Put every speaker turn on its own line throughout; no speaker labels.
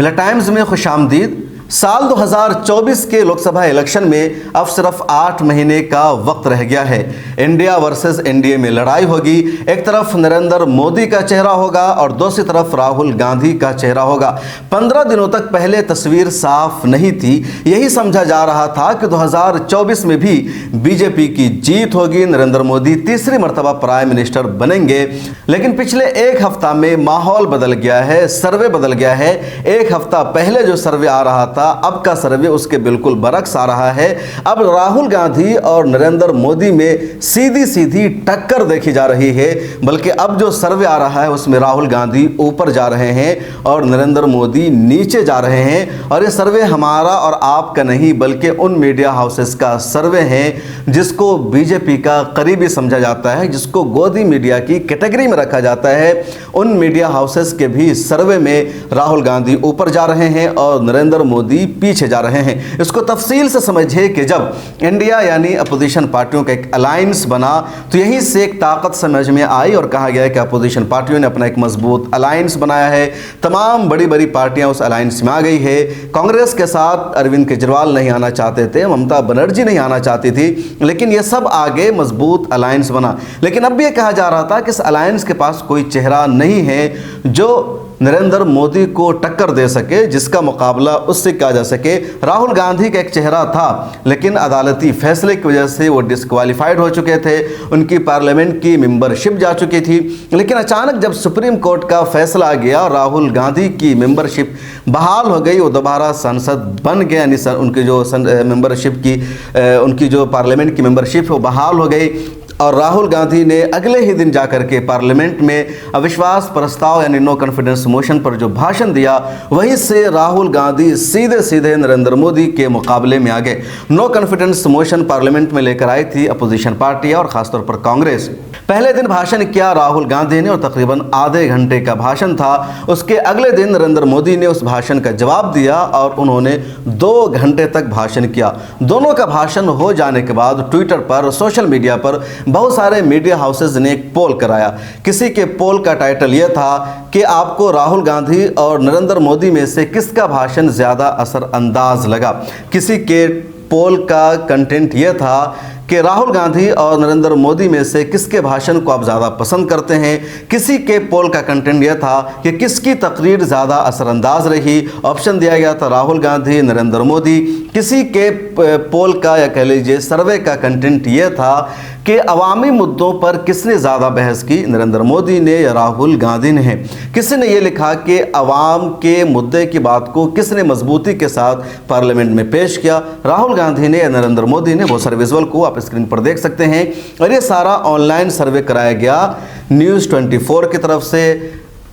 मिला टाइम्स में खुशामदीद। साल 2024 के लोकसभा इलेक्शन में अब सिर्फ 8 महीने का वक्त रह गया है। इंडिया वर्सेस एनडीए में लड़ाई होगी। एक तरफ नरेंद्र मोदी का चेहरा होगा और दूसरी तरफ राहुल गांधी का चेहरा होगा। 15 दिनों तक पहले तस्वीर साफ नहीं थी। यही समझा जा रहा था कि 2024 में भी बीजेपी की जीत होगी, नरेंद्र मोदी तीसरी मर्तबा प्राइम मिनिस्टर बनेंगे। लेकिन पिछले एक हफ्ता में माहौल बदल गया है, सर्वे बदल गया है। एक हफ्ता पहले जो सर्वे आ रहा था, अब का सर्वे उसके बिल्कुल बरक्स आ रहा है। अब राहुल गांधी और नरेंद्र मोदी में सीधी सीधी टक्कर देखी जा रही है। बल्कि अब जो सर्वे आ रहा है उसमें राहुल गांधी ऊपर जा रहे हैं और नरेंद्र मोदी नीचे जा रहे हैं। और ये सर्वे हमारा और आपका नहीं बल्कि उन मीडिया हाउसेस का सर्वे है जिसको बीजेपी का करीबी समझा जाता है, जिसको गोदी मीडिया की कैटेगरी में रखा जाता है। उन मीडिया हाउसेस के भी सर्वे में राहुल गांधी ऊपर जा रहे हैं और नरेंद्र मोदी पीछे जा रहे हैं। इसको तफसील से समझिए कि जब इंडिया यानी अपोजिशन पार्टियों का एक अलायंस बना तो यहीं से एक ताकत समझ में आई और कहा गया है कि अपोजिशन पार्टियों ने अपना एक मजबूत अलायंस बनाया है। तमाम बड़ी बड़ी पार्टियां उस अलायंस में आ गई है। कांग्रेस के साथ अरविंद केजरीवाल नहीं आना चाहते थे, ममता बनर्जी नहीं आना चाहती थी, लेकिन ये सब आगे मजबूत अलायंस बना। लेकिन अब भी कहा जा रहा था कि इस अलायंस के पास कोई चेहरा नहीं है जो नरेंद्र मोदी को टक्कर दे सके, जिसका मुकाबला उससे किया जा सके। राहुल गांधी का एक चेहरा था लेकिन अदालती फैसले की वजह से वो डिस्क्वालीफाइड हो चुके थे, उनकी पार्लियामेंट की मेंबरशिप जा चुकी थी। लेकिन अचानक जब सुप्रीम कोर्ट का फैसला आ गया और राहुल गांधी की मेंबरशिप बहाल हो गई, वो दोबारा सांसद बन गए, यानी उनकी जो मेंबरशिप की उनकी जो पार्लियामेंट की मेंबरशिप है वो बहाल हो गई। और राहुल गांधी ने अगले ही दिन जाकर के पार्लियामेंट में अविश्वास प्रस्ताव यानी नो कॉन्फिडेंस मोशन पर जो भाषण दिया, वहीं से राहुल गांधी सीधे सीधे नरेंद्र मोदी के मुकाबले में आ गए। नो कॉन्फिडेंस मोशन पार्लियामेंट में लेकर आई थी अपोजिशन पार्टियां और खासतौर पर कांग्रेस। पहले दिन भाषण किया राहुल गांधी ने और तकरीबन आधे घंटे का भाषण था। उसके अगले दिन नरेंद्र मोदी ने उस भाषण का जवाब दिया और उन्होंने 2 घंटे तक भाषण किया। दोनों का भाषण हो जाने के बाद ट्विटर पर, सोशल मीडिया पर बहुत सारे मीडिया हाउसेस ने एक पोल कराया। किसी के पोल का टाइटल यह था कि आपको राहुल गांधी और नरेंद्र मोदी में से किसका भाषण ज़्यादा असरअंदाज लगा। किसी के पोल का कंटेंट यह था कि राहुल गांधी और नरेंद्र मोदी में से किसके भाषण को आप ज़्यादा पसंद करते हैं। किसी के पोल का कंटेंट यह था कि किसकी तकरीर ज़्यादा असरअंदाज रही। ऑप्शन दिया गया था राहुल गांधी, नरेंद्र मोदी। किसी के पोल का या कह लीजिए सर्वे का कंटेंट यह था कि अवामी मुद्दों पर किसने ज़्यादा बहस की, नरेंद्र मोदी ने या राहुल गांधी ने। किसी ने यह लिखा कि अवाम के मुद्दे की बात को किसने मजबूती के साथ पार्लियामेंट में पेश किया, राहुल गांधी ने या नरेंद्र मोदी ने। बहुत सारे विजुअल को आप स्क्रीन पर देख सकते हैं। और ये सारा ऑनलाइन सर्वे कराया गया न्यूज़ 24 की तरफ से,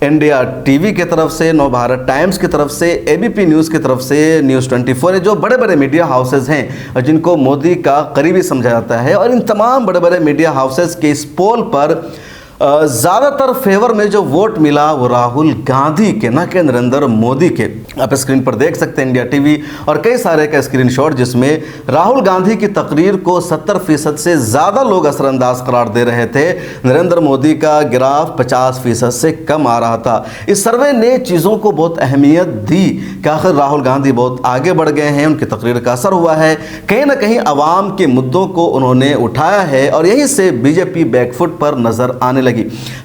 इंडिया टीवी की तरफ से, नवभारत टाइम्स की तरफ से, एबीपी न्यूज़ की तरफ से, न्यूज़ 24 जो बड़े बड़े मीडिया हाउसेस हैं जिनको मोदी का करीबी समझा जाता है। और इन तमाम बड़े बड़े मीडिया हाउसेस के इस पोल पर ज़्यादातर फेवर में जो वोट मिला वो राहुल गांधी के, ना कि नरेंद्र मोदी के। आप स्क्रीन पर देख सकते हैं इंडिया टीवी और कई सारे का स्क्रीनशॉट जिसमें राहुल गांधी की तकरीर को 70% से ज़्यादा लोग असरअंदाज करार दे रहे थे। नरेंद्र मोदी का ग्राफ 50% से कम आ रहा था। इस सर्वे ने चीज़ों को बहुत अहमियत दी कि आखिर राहुल गांधी बहुत आगे बढ़ गए हैं, उनकी तकरीर का असर हुआ है, कहीं ना कहीं अवाम के मुद्दों को उन्होंने उठाया है और यहीं से बीजेपी बैकफुट पर नजर आने लगी।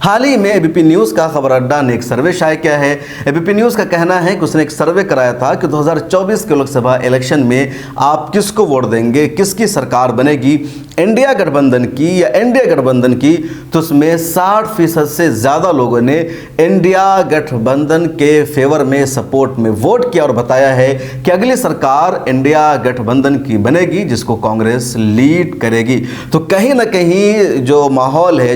हाल ही में एबीपी न्यूज़ का खबर अड्डा ने एक सर्वे शाये किया है। एबीपी न्यूज़ का कहना है कि उसने एक सर्वे कराया था कि 2024 के लोकसभा इलेक्शन में आप किसको वोट देंगे, किसकी सरकार बनेगी, इंडिया गठबंधन की या एनडीए गठबंधन की। तो उसमें 60% से ज़्यादा लोगों ने इंडिया गठबंधन के फेवर में, सपोर्ट में वोट किया और बताया है कि अगली सरकार इंडिया गठबंधन की बनेगी जिसको कांग्रेस लीड करेगी। तो कहीं ना कहीं जो माहौल है,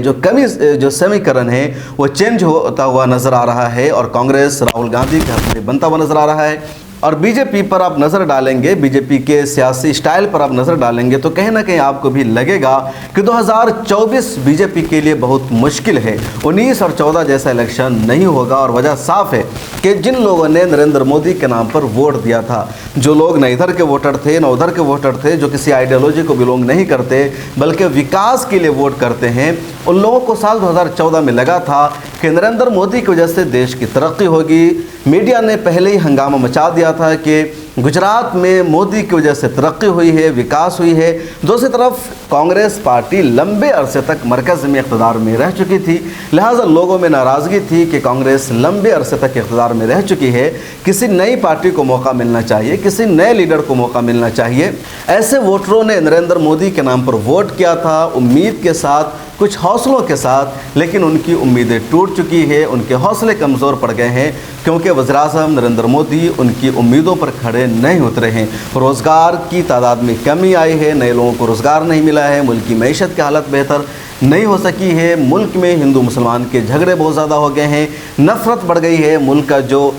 जो समीकरण है वो चेंज होता हुआ नजर आ रहा है और कांग्रेस राहुल गांधी के हक में बनता हुआ नजर आ रहा है। और बीजेपी पर आप नज़र डालेंगे, बीजेपी के सियासी स्टाइल पर आप नज़र डालेंगे तो कहीं ना कहीं आपको भी लगेगा कि 2024 बीजेपी के लिए बहुत मुश्किल है। 19 और 14 जैसा इलेक्शन नहीं होगा और वजह साफ है कि जिन लोगों ने नरेंद्र मोदी के नाम पर वोट दिया था, जो लोग न इधर के वोटर थे न उधर के वोटर थे, जो किसी आइडियोलॉजी को बिलोंग नहीं करते बल्कि विकास के लिए वोट करते हैं, उन लोगों को साल 2014 में लगा था कि नरेंद्र मोदी की वजह से देश की तरक्की होगी। मीडिया ने पहले ही हंगामा मचा दिया था कि गुजरात में मोदी की वजह से तरक्की हुई है, विकास हुई है। दूसरी तरफ कांग्रेस पार्टी लंबे अरसे तक मरकज़ में इक़्तिदार में रह चुकी थी, लिहाजा लोगों में नाराज़गी थी कि कांग्रेस लंबे अरसे तक इक़्तिदार में रह चुकी है, किसी नई पार्टी को मौका मिलना चाहिए, किसी नए लीडर को मौका मिलना चाहिए। ऐसे वोटरों ने नरेंद्र मोदी के नाम पर वोट किया था, उम्मीद के साथ, कुछ हौसलों के साथ, लेकिन उनकी उम्मीदें टूट चुकी है, उनके हौसले कमज़ोर पड़ गए हैं, क्योंकि वज़ीर-ए-आज़म नरेंद्र मोदी उनकी उम्मीदों पर खड़े नहीं उतरे हैं। रोज़गार की तादाद में कमी आई है, नए लोगों को रोज़गार नहीं मिला है, मुल्क की मईशत की हालत बेहतर नहीं हो सकी है, मुल्क में हिंदू मुसलमान के झगड़े बहुत ज़्यादा हो गए हैं, नफ़रत बढ़ गई है, मुल्क का जो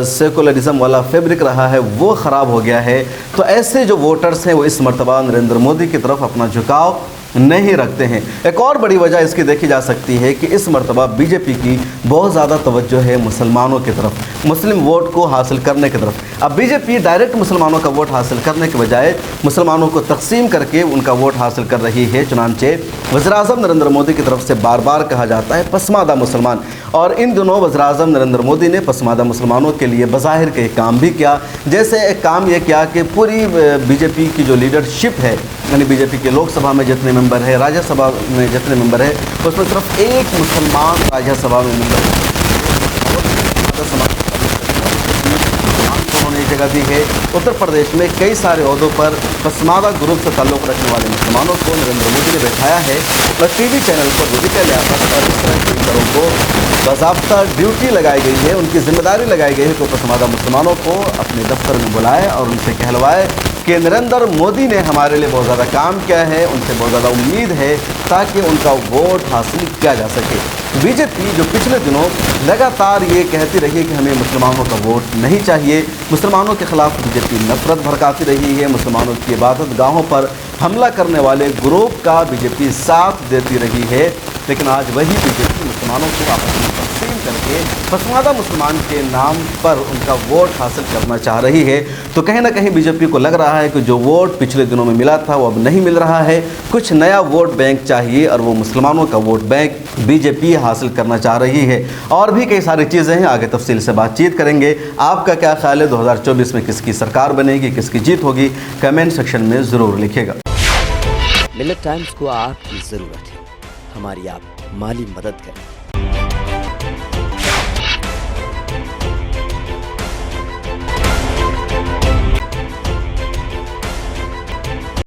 सेकुलरिज़म वाला फैब्रिक रहा है वो ख़राब हो गया है। तो ऐसे जो वोटर्स हैं वो इस मरतबा नरेंद्र मोदी की तरफ अपना झुकाव नहीं रखते हैं। एक और बड़ी वजह इसकी देखी जा सकती है कि इस मरतबा बीजेपी की बहुत ज़्यादा तवज्जो है मुसलमानों की तरफ, मुस्लिम वोट को हासिल करने की तरफ। अब बीजेपी डायरेक्ट मुसलमानों का वोट हासिल करने के बजाय मुसलमानों को तकसीम करके उनका वोट हासिल कर रही है। चुनांचे वज़ीर-ए-आज़म नरेंद्र मोदी की तरफ से बार बार कहा जाता है पसमादा मुसलमान, और इन दिनों वज़ीर-ए-आज़म नरेंद्र मोदी ने पसमादा मुसलमानों के लिए बज़ाहिर कई काम भी किया। जैसे एक काम यह किया कि पूरी बीजेपी की जो लीडरशिप है, यानी बीजेपी के लोकसभा में जितने मेंबर है, राज्यसभा में जितने मेंबर है, उसमें सिर्फ एक मुसलमान राज्यसभा में मेंबर है। उन्होंने जगह दी है। उत्तर प्रदेश में कई सारे ओहदों पर पसमादा ग्रुप से ताल्लुक़ रखने वाले मुसलमानों को नरेंद्र मोदी ने बैठाया है और टीवी चैनल पर वजीफे लियाकत और इस तरह के लीडरों को बाज़ाब्ता ड्यूटी लगाई गई है, उनकी जिम्मेदारी लगाई गई है कि पसमादा मुसलमानों को अपने दफ्तर में बुलाए और उनसे कहलवाए कि नरेंद्र मोदी ने हमारे लिए बहुत ज़्यादा काम किया है, उनसे बहुत ज़्यादा उम्मीद है, ताकि उनका वोट हासिल किया जा सके। बीजेपी जो पिछले दिनों लगातार ये कहती रही कि हमें मुसलमानों का वोट नहीं चाहिए, मुसलमानों के ख़िलाफ़ बीजेपी नफरत भड़काती रही है, मुसलमानों की इबादत गाहों पर हमला करने वाले ग्रुप का बीजेपी साथ देती रही है, लेकिन आज वही बीजेपी मुसलमानों को आपस में तकसीम करके पसमादा मुसलमान के नाम पर उनका वोट हासिल करना चाह रही है। तो कहीं ना कहीं बीजेपी को लग रहा है कि जो वोट पिछले दिनों में मिला था वो अब नहीं मिल रहा है, कुछ नया वोट बैंक चाहिए और वो मुसलमानों का वोट बैंक बीजेपी हासिल करना चाह रही है। और भी कई सारी चीज़ें हैं, आगे तफसील से बातचीत करेंगे। आपका क्या ख्याल है, 2024 में किसकी सरकार बनेगी, किसकी जीत होगी, कमेंट सेक्शन में ज़रूर लिखिएगा।
मिलत टाइम्स को आपकी ज़रूरत है, हमारी आप माली मदद करें।